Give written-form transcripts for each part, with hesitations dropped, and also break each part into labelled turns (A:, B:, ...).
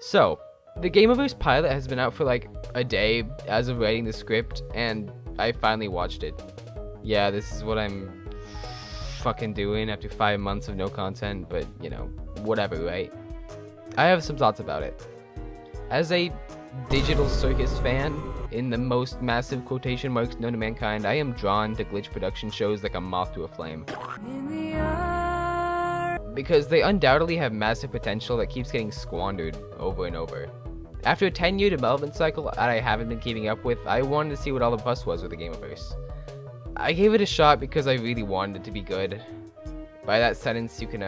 A: So, the Gameoverse pilot has been out for like a day as of writing the script, and I finally watched it. Yeah, this is what I'm fucking doing after 5 months of no content, but you know, whatever, right? I have some thoughts about it. As a digital circus fan, in the most massive quotation marks known to mankind, I am drawn to glitch production shows like a moth to a flame. Because they undoubtedly have massive potential that keeps getting squandered over and over. After a 10-year development cycle that I haven't been keeping up with, I wanted to see what all the fuss was with the Gameoverse. I gave it a shot because I really wanted it to be good. By that sentence, you can,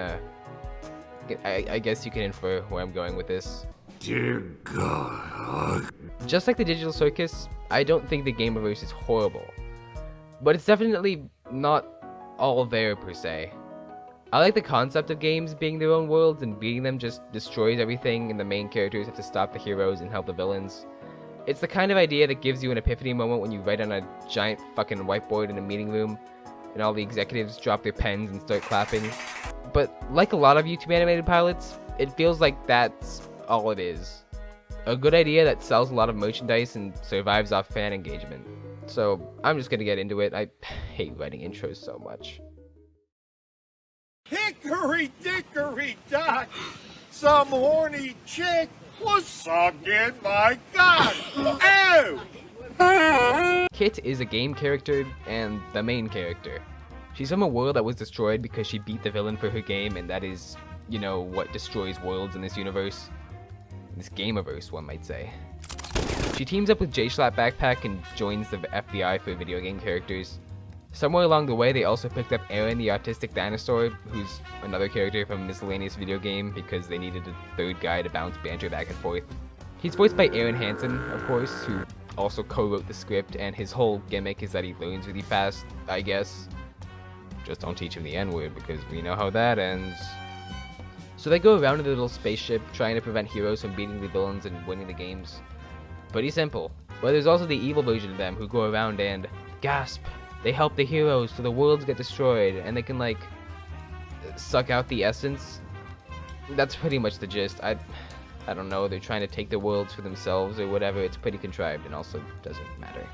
A: I guess you can infer where I'm going with this.
B: Dear God.
A: Just like the digital circus, I don't think the Gameoverse is horrible. But it's definitely not all there per se. I like the concept of games being their own worlds, and beating them just destroys everything and the main characters have to stop the heroes and help the villains. It's the kind of idea that gives you an epiphany moment when you write on a giant fucking whiteboard in a meeting room and all the executives drop their pens and start clapping. But like a lot of YouTube animated pilots, it feels like that's all it is. A good idea that sells a lot of merchandise and survives off fan engagement. So I'm just gonna get into it. I hate writing intros so much.
B: Hickory dickory dock, some horny chick was sucking my cock. Ew!
A: Kit is a game character and the main character. She's from a world that was destroyed because she beat the villain for her game, and that is, you know, what destroys worlds in this universe. This Gameoverse, one might say. She teams up with J-Schlatt Backpack and joins the FBI for video game characters. Somewhere along the way, they also picked up Aaron, the autistic dinosaur, who's another character from a miscellaneous video game because they needed a third guy to bounce banter back and forth. He's voiced by Aaron Hansen, of course, who also co-wrote the script, and his whole gimmick is that he learns really fast, I guess. Just don't teach him the N-word because we know how that ends. So they go around in a little spaceship trying to prevent heroes from beating the villains and winning the games. Pretty simple. But there's also the evil version of them who go around and gasp. They help the heroes so the worlds get destroyed and they can like suck out the essence. That's pretty much the gist. I don't know, they're trying to take the worlds for themselves or whatever. It's pretty contrived and also doesn't matter.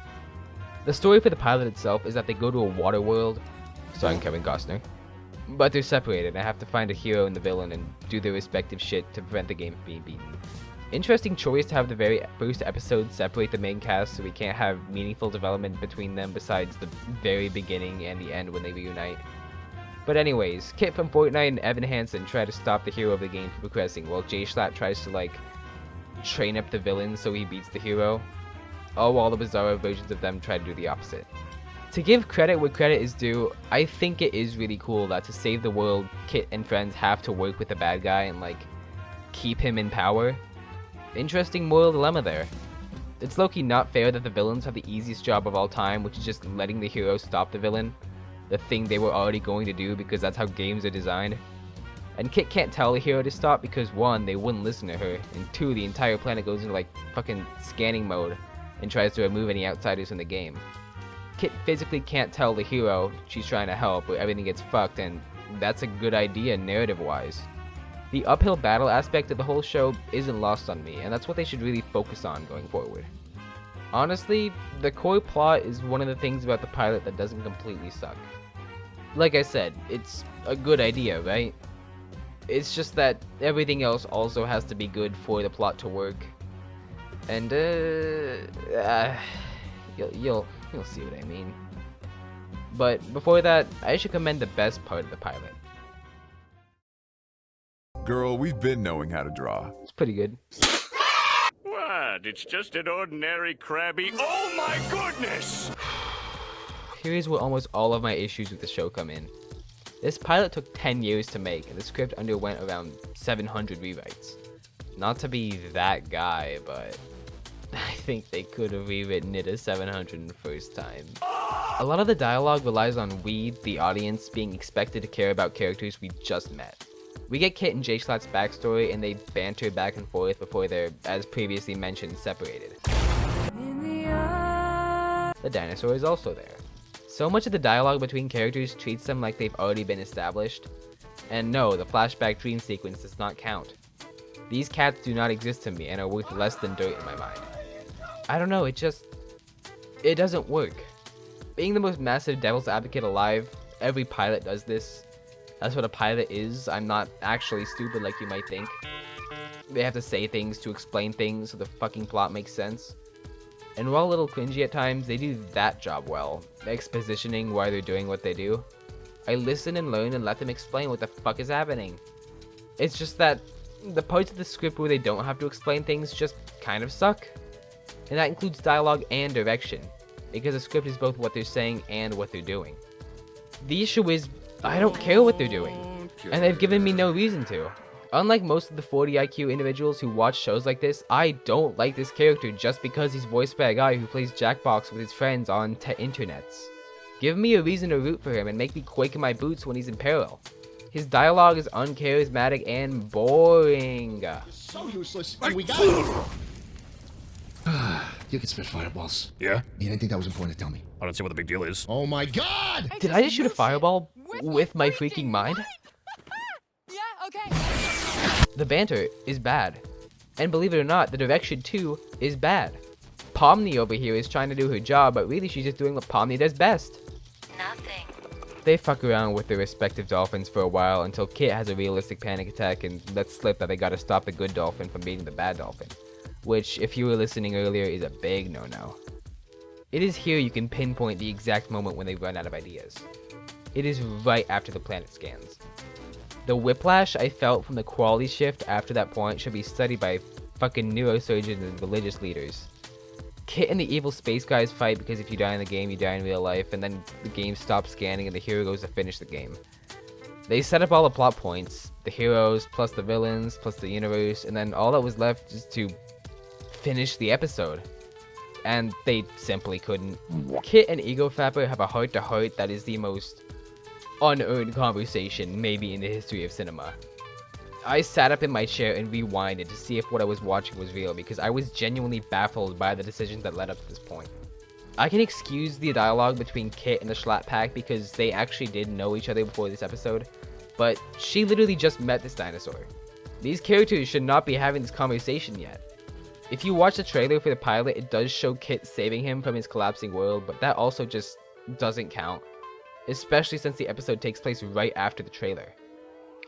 A: The story for the pilot itself is that they go to a water world, starring Kevin Costner, but they're separated. I have to find a hero and the villain and do their respective shit to prevent the game from being beaten. Interesting choice to have the very first episode separate the main cast so we can't have meaningful development between them besides the very beginning and the end when they reunite. But anyways, Kit from Fortnite and Evan Hansen try to stop the hero of the game from progressing, while J-Schlatt tries to like train up the villain so he beats the hero, all while the bizarre versions of them try to do the opposite. To give credit where credit is due, I think it is really cool that to save the world, Kit and friends have to work with the bad guy and like keep him in power. Interesting moral dilemma there. It's low-key not fair that the villains have the easiest job of all time, which is just letting the hero stop the villain, the thing they were already going to do because that's how games are designed. And Kit can't tell the hero to stop because 1, they wouldn't listen to her, and 2, the entire planet goes into like fucking scanning mode and tries to remove any outsiders from the game. Kit physically can't tell the hero she's trying to help, but everything gets fucked, and that's a good idea narrative-wise. The uphill battle aspect of the whole show isn't lost on me, and that's what they should really focus on going forward. Honestly, the core plot is one of the things about the pilot that doesn't completely suck. Like I said, it's a good idea, right? It's just that everything else also has to be good for the plot to work. And you'll see what I mean. But before that, I should commend the best part of the pilot.
C: Girl, we've been knowing how to draw.
A: It's pretty good.
D: What? It's just an ordinary crabby. Oh my goodness!
A: Here's where almost all of my issues with the show come in. This pilot took 10 years to make, and the script underwent around 700 rewrites. Not to be that guy, but I think they could have rewritten it a 701st time. A lot of the dialogue relies on we, the audience, being expected to care about characters we just met. We get Kit and J-Schlatt's backstory, and they banter back and forth before they're, as previously mentioned, separated. The dinosaur is also there. So much of the dialogue between characters treats them like they've already been established. And no, the flashback dream sequence does not count. These cats do not exist to me and are worth less than dirt in my mind. I don't know, it doesn't work. Being the most massive devil's advocate alive, every pilot does this. That's what a pilot is. I'm not actually stupid like you might think. They have to say things to explain things so the fucking plot makes sense. And while a little cringy at times, they do that job well, expositioning why they're doing what they do. I listen and learn and let them explain what the fuck is happening. It's just that the parts of the script where they don't have to explain things just kind of suck. And that includes dialogue and direction, because the script is both what they're saying and what they're doing. The issue is, I don't care what they're doing, and they've given me no reason to. Unlike most of the 40 IQ individuals who watch shows like this, I don't like this character just because he's voiced by a guy who plays Jackbox with his friends on internets. Give me a reason to root for him and make me quake in my boots when he's in peril. His dialogue is uncharismatic and boring.
E: So useless, and we got it. You can spit fireballs.
D: Yeah?
E: You didn't think that was important to tell me.
D: I don't see what the big deal is.
E: Oh my god!
A: Did I just shoot a fireball with my freaking mind?
F: Yeah, okay.
A: The banter is bad. And believe it or not, the direction too is bad. Pomni over here is trying to do her job, but really she's just doing what Pomni does best.
F: Nothing.
A: They fuck around with their respective dolphins for a while until Kit has a realistic panic attack and lets slip that they gotta stop the good dolphin from beating the bad dolphin. Which, if you were listening earlier, is a big no-no. It is here you can pinpoint the exact moment when they run out of ideas. It is right after the planet scans. The whiplash I felt from the quality shift after that point should be studied by fucking neurosurgeons and religious leaders. Kit and the evil space guys fight because if you die in the game, you die in real life, and then the game stops scanning and the hero goes to finish the game. They set up all the plot points, the heroes, plus the villains, plus the universe, and then all that was left is to finish the episode. And they simply couldn't. Kit and Ego Fapper have a heart-to-heart that is the most unearned conversation maybe in the history of cinema. I sat up in my chair and rewinded to see if what I was watching was real because I was genuinely baffled by the decisions that led up to this point. I can excuse the dialogue between Kit and the Schlatt Pack because they actually did know each other before this episode, but she literally just met this dinosaur. These characters should not be having this conversation yet. If you watch the trailer for the pilot, it does show Kit saving him from his collapsing world, but that also just doesn't count. Especially since the episode takes place right after the trailer.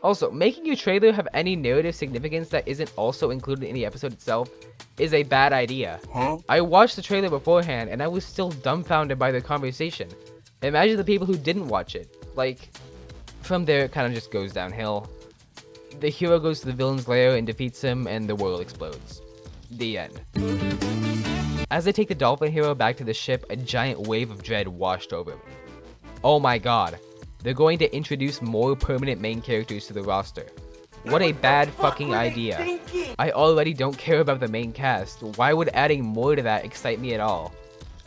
A: Also, making your trailer have any narrative significance that isn't also included in the episode itself is a bad idea. I watched the trailer beforehand and I was still dumbfounded by the conversation. Imagine the people who didn't watch it. Like, from there it kind of just goes downhill. The hero goes to the villain's lair and defeats him and the world explodes. The end. As they take the dolphin hero back to the ship, a giant wave of dread washed over me. Oh my god. They're going to introduce more permanent main characters to the roster. What a bad fucking idea. I already don't care about the main cast. Why would adding more to that excite me at all?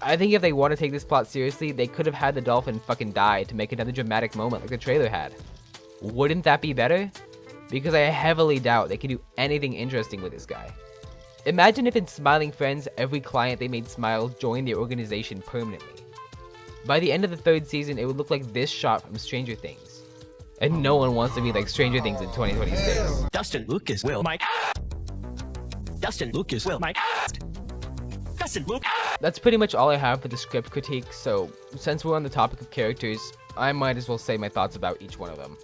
A: I think if they want to take this plot seriously, they could have had the dolphin fucking die to make another dramatic moment like the trailer had. Wouldn't that be better? Because I heavily doubt they can do anything interesting with this guy. Imagine if in Smiling Friends, every client they made smile joined their organization permanently. By the end of the 3rd season, it would look like this shot from Stranger Things. And no one wants to be like Stranger Things in 2026.
G: Dustin Lucas will Mike. Dustin Lucas will Mike. Dustin Lucas.
A: That's pretty much all I have for the script critique, so since we're on the topic of characters, I might as well say my thoughts about each one of them.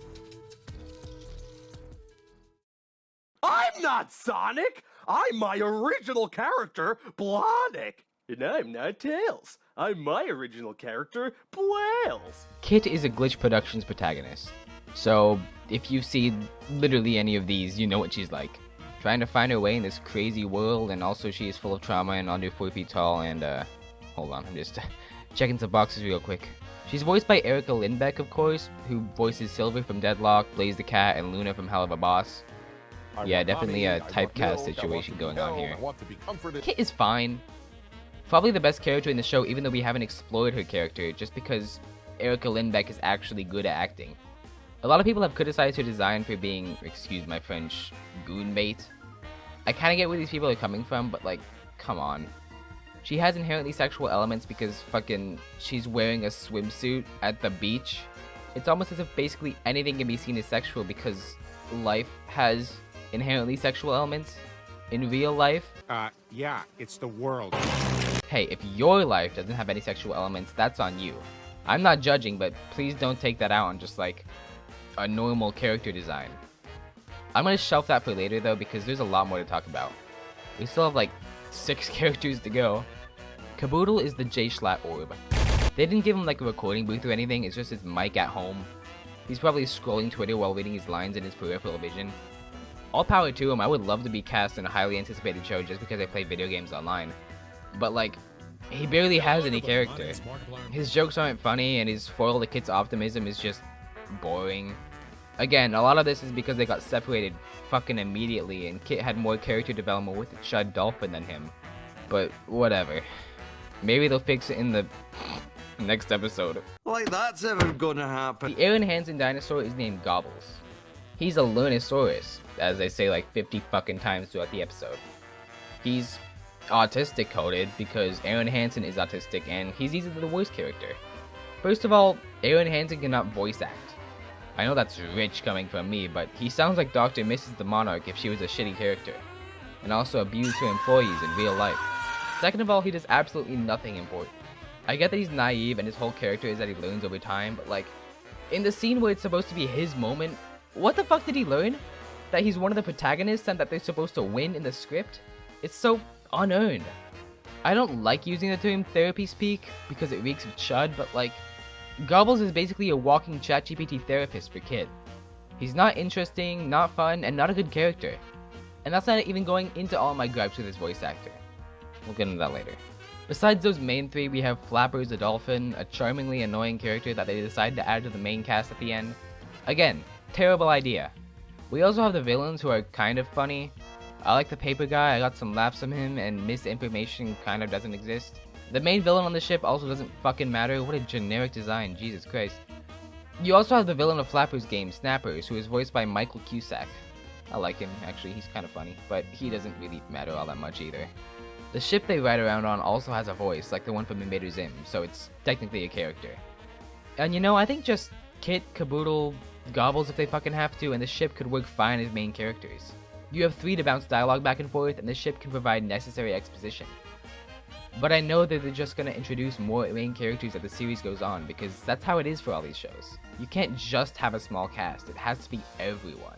H: I'm not Sonic! I'm my original character, Blonic! And I'm not Tails. I'm my original character, Blails.
A: Kit is a Glitch Productions protagonist, so if you see literally any of these, you know what she's like. Trying to find her way in this crazy world, and also she is full of trauma and under 4 feet tall, and hold on, I'm just checking some boxes real quick. She's voiced by Erica Lindbeck, of course, who voices Silver from Deadlock, Blaze the Cat, and Luna from Hell of a Boss. Yeah, definitely a typecast situation going on here. Kit is fine. Probably the best character in the show, even though we haven't explored her character, just because Erica Lindbeck is actually good at acting. A lot of people have criticized her design for being, excuse my French, goon bait. I kinda get where these people are coming from, but like, come on. She has inherently sexual elements because fucking she's wearing a swimsuit at the beach. It's almost as if basically anything can be seen as sexual because life has inherently sexual elements in real life?
B: Yeah, it's the world.
A: Hey, if your life doesn't have any sexual elements, that's on you. I'm not judging, but please don't take that out on just like a normal character design. I'm gonna shelf that for later though, because there's a lot more to talk about. We still have like 6 characters to go. Caboodle is the J-Schlatt orb. They didn't give him like a recording booth or anything, it's just his mic at home. He's probably scrolling Twitter while reading his lines in his peripheral vision. All power to him, I would love to be cast in a highly anticipated show just because I play video games online. But like, he barely has any character. His jokes aren't funny, and his foil to Kit's optimism is just boring. Again, a lot of this is because they got separated fucking immediately, and Kit had more character development with the Chud Dolphin than him. But whatever. Maybe they'll fix it in the next episode.
I: Like that's ever gonna happen.
A: The Aaron Hansen dinosaur is named Gobbles. He's a Lunosaurus, as they say like 50 fucking times throughout the episode. He's autistic coded because Aaron Hansen is autistic, and he's easily the worst character. First of all, Aaron Hansen cannot voice act. I know that's rich coming from me, but he sounds like Dr. Mrs. the Monarch if she was a shitty character, and also abused her employees in real life. Second of all, he does absolutely nothing important. I get that he's naive and his whole character is that he learns over time, but like, in the scene where it's supposed to be his moment, what the fuck did he learn? That he's one of the protagonists and that they're supposed to win in the script? It's so unearned. I don't like using the term therapy speak because it reeks of chud, but like, Gobbles is basically a walking ChatGPT therapist for Kid. He's not interesting, not fun, and not a good character. And that's not even going into all my gripes with his voice actor. We'll get into that later. Besides those main 3, we have Flappers the Dolphin, a charmingly annoying character that they decided to add to the main cast at the end. Again, terrible idea. We also have the villains who are kind of funny. I like the paper guy, I got some laughs from him, and misinformation kind of doesn't exist. The main villain on the ship also doesn't fucking matter. What a generic design, Jesus Christ. You also have the villain of Flapper's game, Snappers, who is voiced by Michael Cusack. I like him, actually, he's kind of funny, but he doesn't really matter all that much either. The ship they ride around on also has a voice, like the one from Invader Zim, so it's technically a character. And you know, I think just Kit, Caboodle, Gobbles if they fucking have to, and the ship could work fine as main characters. You have 3 to bounce dialogue back and forth, and the ship can provide necessary exposition. But I know that they're just gonna introduce more main characters as the series goes on, because that's how it is for all these shows. You can't just have a small cast, it has to be everyone.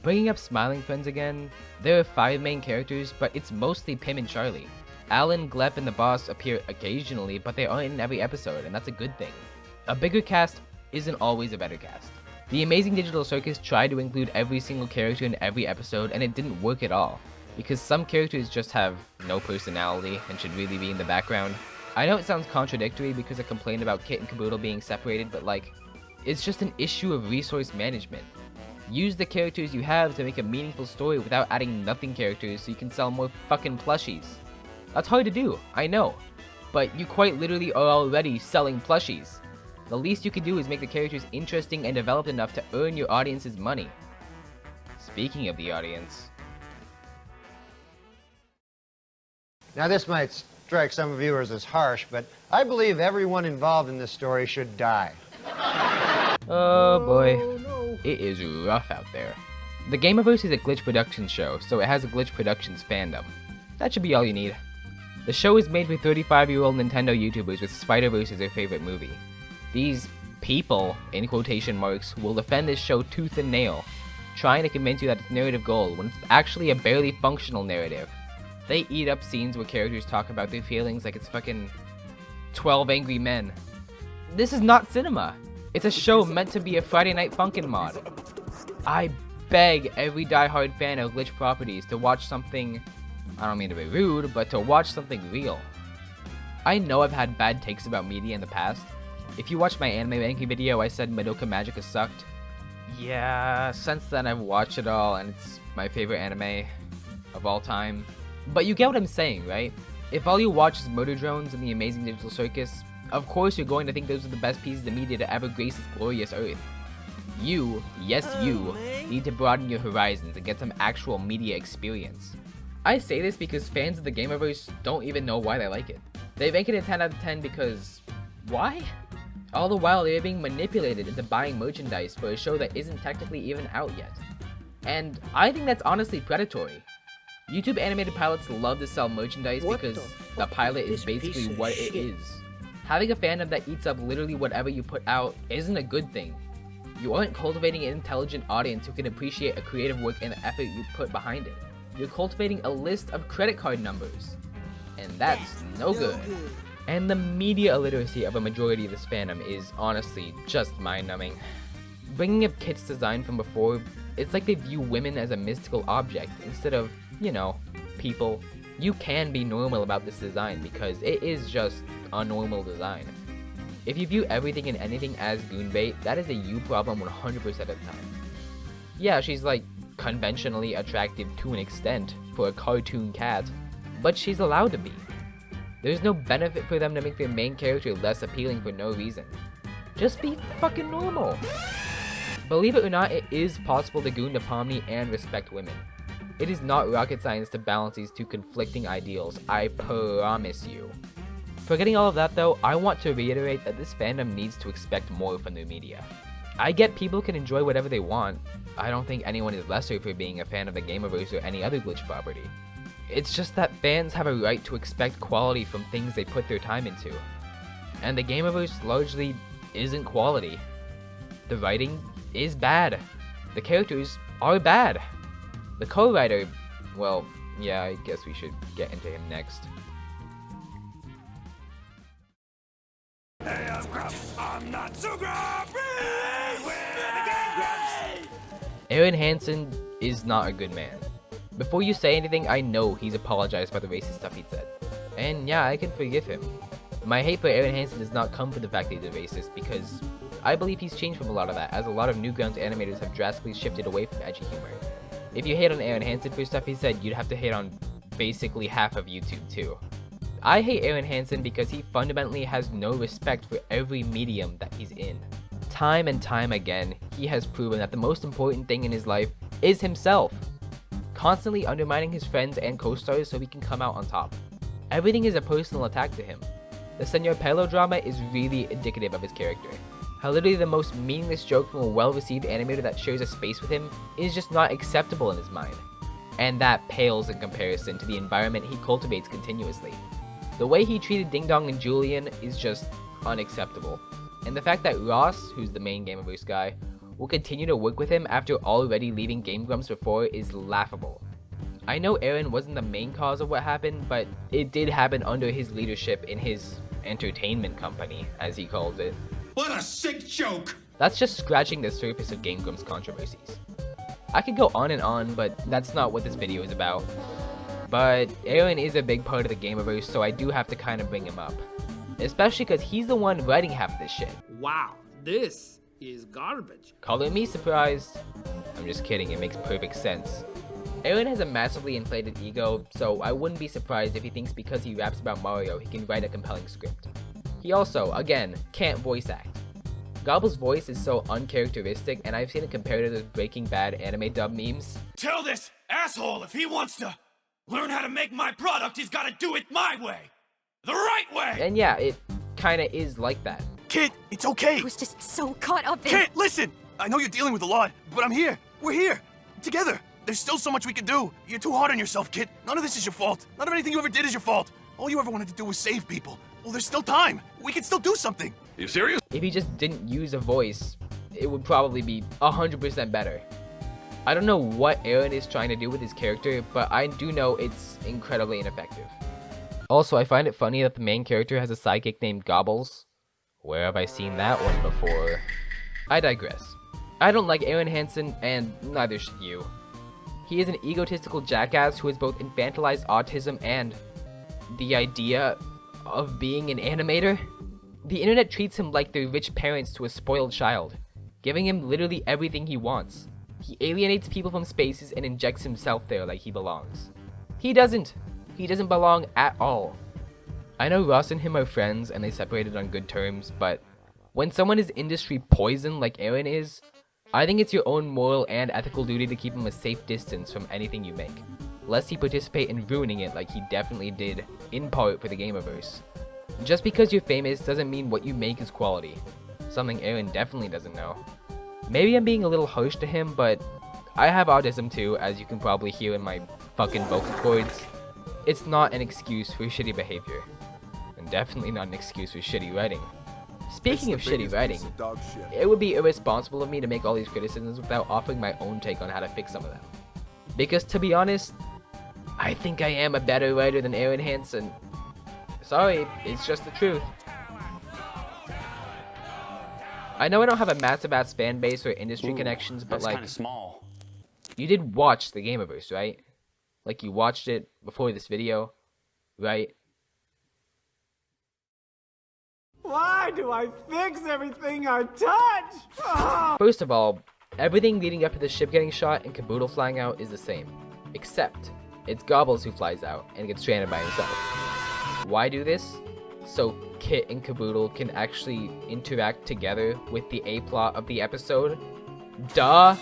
A: Bringing up Smiling Friends again, there are 5 main characters, but it's mostly Pim and Charlie. Alan, Glep, and the boss appear occasionally, but they aren't in every episode, and that's a good thing. A bigger cast isn't always a better cast. The Amazing Digital Circus tried to include every single character in every episode, and it didn't work at all. Because some characters just have no personality and should really be in the background. I know it sounds contradictory because I complained about Kit and Caboodle being separated, but like, it's just an issue of resource management. Use the characters you have to make a meaningful story without adding nothing characters so you can sell more fucking plushies. That's hard to do, I know, but you quite literally are already selling plushies. The least you can do is make the characters interesting and developed enough to earn your audience's money. Speaking of the audience...
J: Now, this might strike some viewers as harsh, but I believe everyone involved in this story should die.
A: Oh boy, it is rough out there. The Gameoverse is a Glitch Productions show, so it has a Glitch Productions fandom. That should be all you need. The show is made with 35-year-old Nintendo YouTubers with Spider-Verse as their favorite movie. These people, in quotation marks, will defend this show tooth and nail, trying to convince you that it's narrative gold when it's actually a barely functional narrative. They eat up scenes where characters talk about their feelings like it's fucking 12 Angry Men. This is not cinema. It's a show meant to be a Friday Night Funkin' mod. I beg every diehard fan of Glitch properties to watch something, I don't mean to be rude, but to watch something real. I know I've had bad takes about media in the past. If you watched my anime ranking video, I said Madoka Magica sucked. Yeah, since then I've watched it all and it's my favorite anime of all time. But you get what I'm saying, right? If all you watch is Murder Drones and the Amazing Digital Circus, of course you're going to think those are the best pieces of media to ever grace this glorious earth. You, yes you, need to broaden your horizons and get some actual media experience. I say this because fans of the Gameoverse don't even know why they like it. They rank it a 10 out of 10 because... why? All the while they're being manipulated into buying merchandise for a show that isn't technically even out yet. And I think that's honestly predatory. YouTube animated pilots love to sell merchandise because the pilot is basically what it is. Having a fandom that eats up literally whatever you put out isn't a good thing. You aren't cultivating an intelligent audience who can appreciate a creative work and the effort you put behind it. You're cultivating a list of credit card numbers. And that's no good. And the media illiteracy of a majority of this fandom is honestly just mind-numbing. Bringing up Kit's design from before, it's like they view women as a mystical object instead of, you know, people. You can be normal about this design because it is just a normal design. If you view everything and anything as goon bait, that is a you problem 100% of the time. Yeah, she's like conventionally attractive to an extent for a cartoon cat, but she's allowed to be. There's no benefit for them to make their main character less appealing for no reason. Just be fucking normal. Believe it or not, it is possible to goon to Pomni and respect women. It is not rocket science to balance these two conflicting ideals, I promise you. Forgetting all of that though, I want to reiterate that this fandom needs to expect more from their media. I get people can enjoy whatever they want. I don't think anyone is lesser for being a fan of the Gameoverse or any other Glitch property. It's just that fans have a right to expect quality from things they put their time into. And the Gameoverse largely isn't quality. The writing is bad. The characters are bad. The co-writer, well, yeah, I guess we should get into him next.
D: Hey, I'm not so grumpy.
A: Aaron Hansen is not a good man. Before you say anything, I know he's apologized for the racist stuff he said. And yeah, I can forgive him. My hate for Aaron Hansen does not come from the fact that he's a racist, because I believe he's changed from a lot of that, as a lot of Newgrounds animators have drastically shifted away from edgy humor. If you hate on Aaron Hansen for stuff he said, you'd have to hate on basically half of YouTube too. I hate Aaron Hansen because he fundamentally has no respect for every medium that he's in. Time and time again, he has proven that the most important thing in his life is himself. Constantly undermining his friends and co-stars so he can come out on top. Everything is a personal attack to him. The Senor Pelo drama is really indicative of his character. How literally the most meaningless joke from a well-received animator that shares a space with him is just not acceptable in his mind. And that pales in comparison to the environment he cultivates continuously. The way he treated Ding Dong and Julian is just unacceptable. And the fact that Ross, who's the main Gameoverse guy, will continue to work with him after already leaving Game Grumps before is laughable. I know Aaron wasn't the main cause of what happened, but it did happen under his leadership in his entertainment company, as he calls it.
E: What a sick joke!
A: That's just scratching the surface of Game Grumps controversies. I could go on and on, but that's not what this video is about. But Aaron is a big part of the Gameoverse, so I do have to kind of bring him up. Especially because he's the one writing half of this shit.
K: Wow, this is garbage.
A: Calling me surprised? I'm just kidding, it makes perfect sense. Aaron has a massively inflated ego, so I wouldn't be surprised if he thinks because he raps about Mario, he can write a compelling script. He also, again, can't voice act. Gobble's voice is so uncharacteristic, and I've seen it compared to those Breaking Bad anime dub memes.
D: Tell this asshole if he wants to learn how to make my product, he's gotta do it my way. The right way!
A: And yeah, it kinda is like that.
L: Kid, it's okay.
F: I was just so caught up in...
L: Kid, listen! I know you're dealing with a lot, but I'm here. We're here. Together. There's still so much we can do. You're too hard on yourself, kid. None of this is your fault. None of anything you ever did is your fault. All you ever wanted to do was save people. Well, there's still time. We can still do something.
D: You serious?
A: If he just didn't use a voice, it would probably be 100% better. I don't know what Aaron is trying to do with his character, but I do know it's incredibly ineffective. Also, I find it funny that the main character has a sidekick named Gobbles. Where have I seen that one before? I digress. I don't like Aaron Hansen, and neither should you. He is an egotistical jackass who has both infantilized autism and the idea of being an animator. The internet treats him like the rich parents to a spoiled child, giving him literally everything he wants. He alienates people from spaces and injects himself there like he belongs. He doesn't. He doesn't belong at all. I know Ross and him are friends and they separated on good terms, but when someone is industry poison like Aaron is, I think it's your own moral and ethical duty to keep him a safe distance from anything you make, lest he participate in ruining it like he definitely did, in part for the Gameoverse. Just because you're famous doesn't mean what you make is quality, something Aaron definitely doesn't know. Maybe I'm being a little harsh to him, but I have autism too, as you can probably hear in my fucking vocal cords. It's not an excuse for shitty behavior. And definitely not an excuse for shitty writing. Speaking of shitty writing, it would be irresponsible of me to make all these criticisms without offering my own take on how to fix some of them. Because to be honest, I think I am a better writer than Aaron Hansen. Sorry, it's just the truth. I know I don't have a massive ass fan base or industry connections, but like,
G: small.
A: You did watch the Gameoverse, right? Like you watched it before this video, right?
K: Why do I fix everything I touch?
A: First of all, everything leading up to the ship getting shot and Caboodle flying out is the same. Except, it's Gobbles who flies out and gets stranded by himself. Why do this? So Kit and Caboodle can actually interact together with the A-plot of the episode? Duh!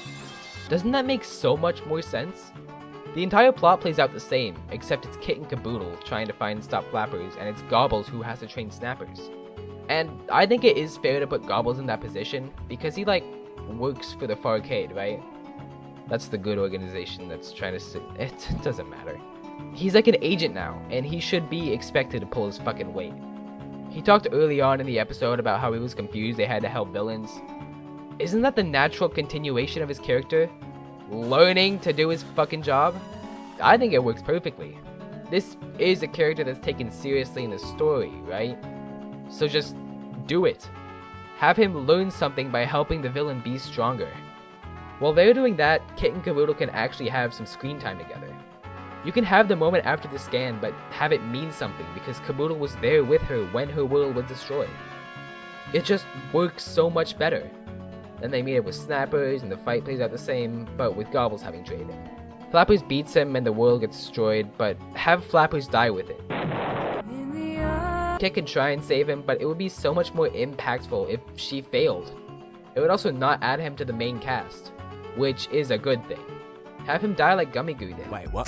A: Doesn't that make so much more sense? The entire plot plays out the same, except it's Kit and Caboodle trying to find and stop flappers, and it's Gobbles who has to train snappers. And I think it is fair to put Gobbles in that position, because he, like, works for the Farcade, right? That's the good organization that's trying to it doesn't matter. He's like an agent now, and he should be expected to pull his fucking weight. He talked early on in the episode about how he was confused they had to help villains. Isn't that the natural continuation of his character? Learning to do his fucking job? I think it works perfectly. This is a character that's taken seriously in the story, right? So just do it. Have him learn something by helping the villain be stronger. While they're doing that, Kit and Gerudo can actually have some screen time together. You can have the moment after the scan, but have it mean something because Caboodle was there with her when her world was destroyed. It just works so much better. Then they meet up with Snappers and the fight plays out the same, but with Gobbles having traded. Flappers beats him and the world gets destroyed, but have Flappers die with it. Kit can try and save him, but it would be so much more impactful if she failed. It would also not add him to the main cast, which is a good thing. Have him die like Gummy Goo did.
G: Wait, what?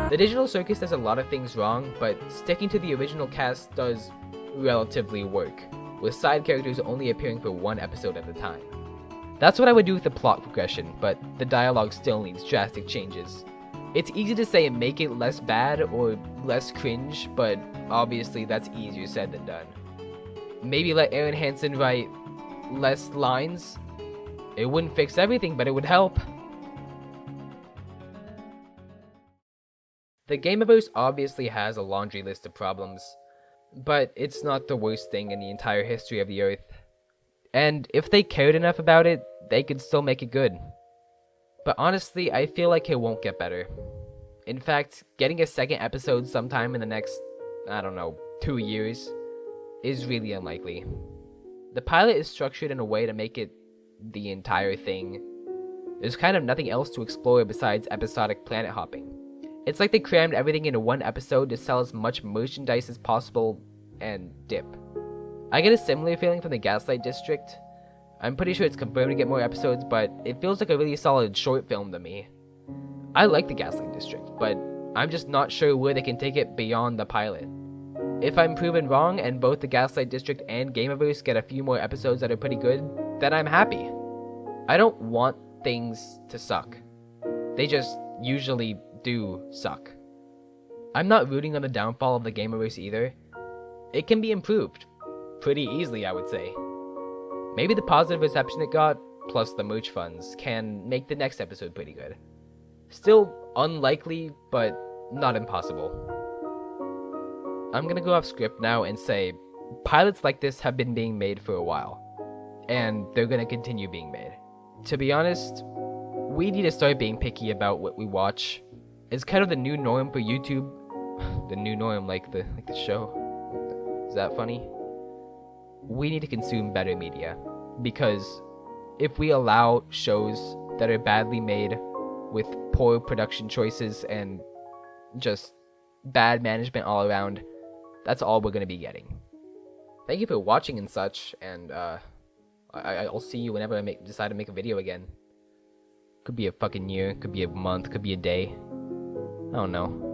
A: The Digital Circus does a lot of things wrong, but sticking to the original cast does relatively work, with side characters only appearing for one episode at a time. That's what I would do with the plot progression, but the dialogue still needs drastic changes. It's easy to say make it less bad or less cringe, but obviously that's easier said than done. Maybe let Aaron Hansen write less lines? It wouldn't fix everything, but it would help. The Gameoverse obviously has a laundry list of problems, but it's not the worst thing in the entire history of the Earth. And if they cared enough about it, they could still make it good. But honestly, I feel like it won't get better. In fact, getting a second episode sometime in the next, 2 years, is really unlikely. The pilot is structured in a way to make it the entire thing. There's kind of nothing else to explore besides episodic planet hopping. It's like they crammed everything into one episode to sell as much merchandise as possible, and dip. I get a similar feeling from the Gaslight District. I'm pretty sure it's confirmed to get more episodes, but it feels like a really solid short film to me. I like the Gaslight District, but I'm just not sure where they can take it beyond the pilot. If I'm proven wrong and both the Gaslight District and Gameoverse get a few more episodes that are pretty good, then I'm happy. I don't want things to suck. They just usually do suck. I'm not rooting on the downfall of the Gameoverse either. It can be improved. Pretty easily, I would say. Maybe the positive reception it got, plus the merch funds, can make the next episode pretty good. Still unlikely, but not impossible. I'm gonna go off script now and say, pilots like this have been being made for a while. And they're gonna continue being made. To be honest, we need to start being picky about what we watch. It's kind of the new norm for YouTube. The new norm, like the show. Is that funny? We need to consume better media, because if we allow shows that are badly made with poor production choices and just bad management all around, that's all we're going to be getting. Thank you for watching and such, and I'll see you whenever I decide to make a video again. Could be a fucking year, could be a month, could be a day. I don't know.